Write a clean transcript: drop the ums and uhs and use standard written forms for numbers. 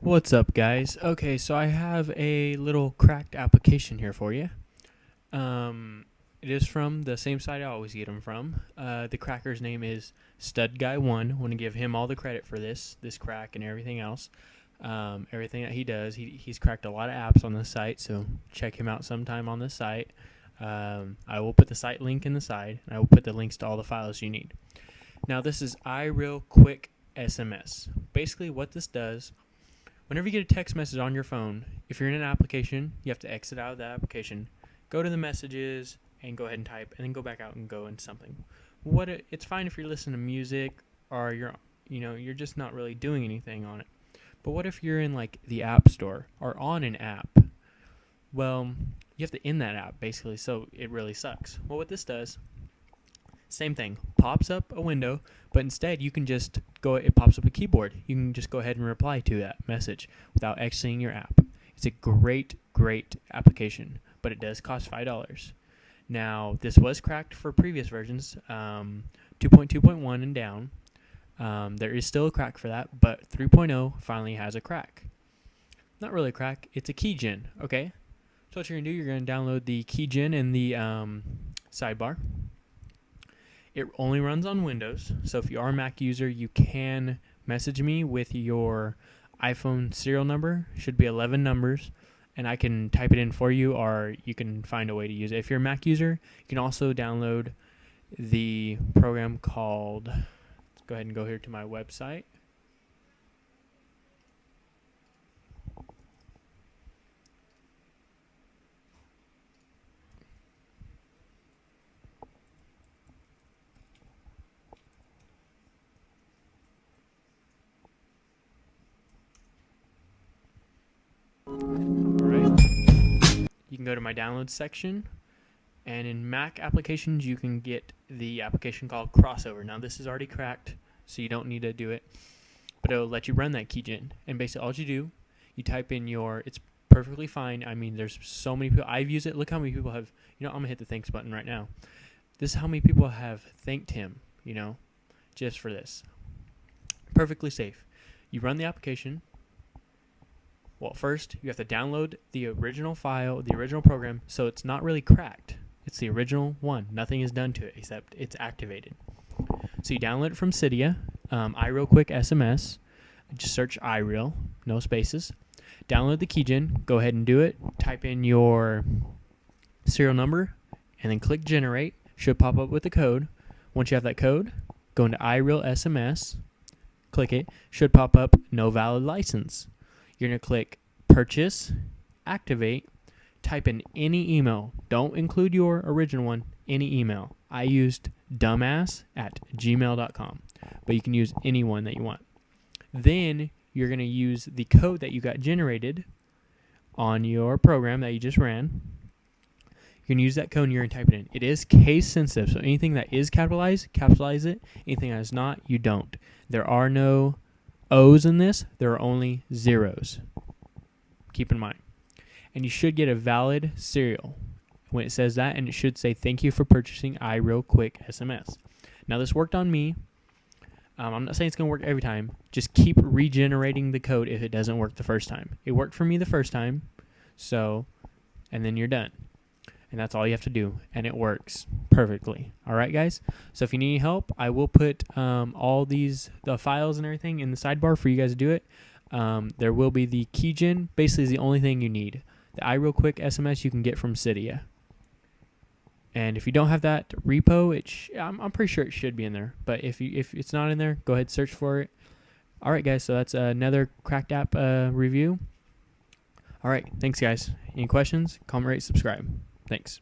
What's up, guys? Okay, so I have a little cracked application here for you. It is from the same site I always get them from. The cracker's name is StudGuy1. Want to give him all the credit for this crack and everything else. Everything that he does, he's cracked a lot of apps on this site, so check him out sometime on this site. I will put the site link in the side, and I will put the links to all the files you need. Now, this is iRealQuickSMS. Basically, what this does, whenever you get a text message on your phone, if you're in an application, you have to exit out of that application, go to the messages, and go ahead and type, and then go back out and go into something. It's fine if you're listening to music or you're just not really doing anything on it. But what if you're in like the App Store or on an app? Well, you have to end that app basically, so it really sucks. Well, what this does, same thing, pops up a window, but instead you can just it pops up a keyboard. You can just go ahead and reply to that message without exiting your app. It's a great application, but it does cost $5. Now, this was cracked for previous versions, 2.2.1 and down. There is still a crack for that, but 3.0 finally has a crack. Not really a crack, it's a keygen, okay? So what you're going to do, you're going to download the keygen in the sidebar. It only runs on Windows, so if you are a Mac user, you can message me with your iPhone serial number. It should be 11 numbers, and I can type it in for you, or you can find a way to use it. If you're a Mac user, you can also download the program called, let's go ahead and go here to my website. Alright, you can go to my downloads section, and in Mac applications you can get the application called Crossover. Now this is already cracked, so you don't need to do it, but it'll let you run that keygen. And basically all you do, you type in it's perfectly fine. I mean, there's so many people, I've used it. Look how many people have, I'm gonna hit the thanks button right now. This is how many people have thanked him, just for this. Perfectly safe. You run the application. Well, first, you have to download the original file, the original program, so it's not really cracked. It's the original one. Nothing is done to it except it's activated. So you download it from Cydia, iRealQuickSMS. Just search iReal, no spaces. Download the keygen. Go ahead and do it. Type in your serial number, and then click Generate. Should pop up with the code. Once you have that code, go into iRealSMS. Click it. Should pop up No Valid License. You're going to click Purchase, Activate, type in any email. Don't include your original one, any email. I used dumbass@gmail.com, but you can use any one that you want. Then you're going to use the code that you got generated on your program that you just ran. You can use that code and you're going to type it in. It is case sensitive, so anything that is capitalized, capitalize it. Anything that is not, you don't. There are no O's in this, there are only zeros. Keep in mind. And you should get a valid serial when it says that, and it should say thank you for purchasing iRealQuickSMS. Now this worked on me. I'm not saying it's going to work every time. Just keep regenerating the code if it doesn't work the first time. It worked for me the first time, and then you're done. And that's all you have to do, and it works perfectly. All right, guys? So if you need help, I will put all the files and everything in the sidebar for you guys to do it. There will be the keygen. Basically, is the only thing you need. The iRealQuickSMS you can get from Cydia. And if you don't have that repo, I'm pretty sure it should be in there. But if it's not in there, go ahead and search for it. All right, guys. So that's another cracked app review. All right. Thanks, guys. Any questions? Comment, rate, subscribe. Thanks.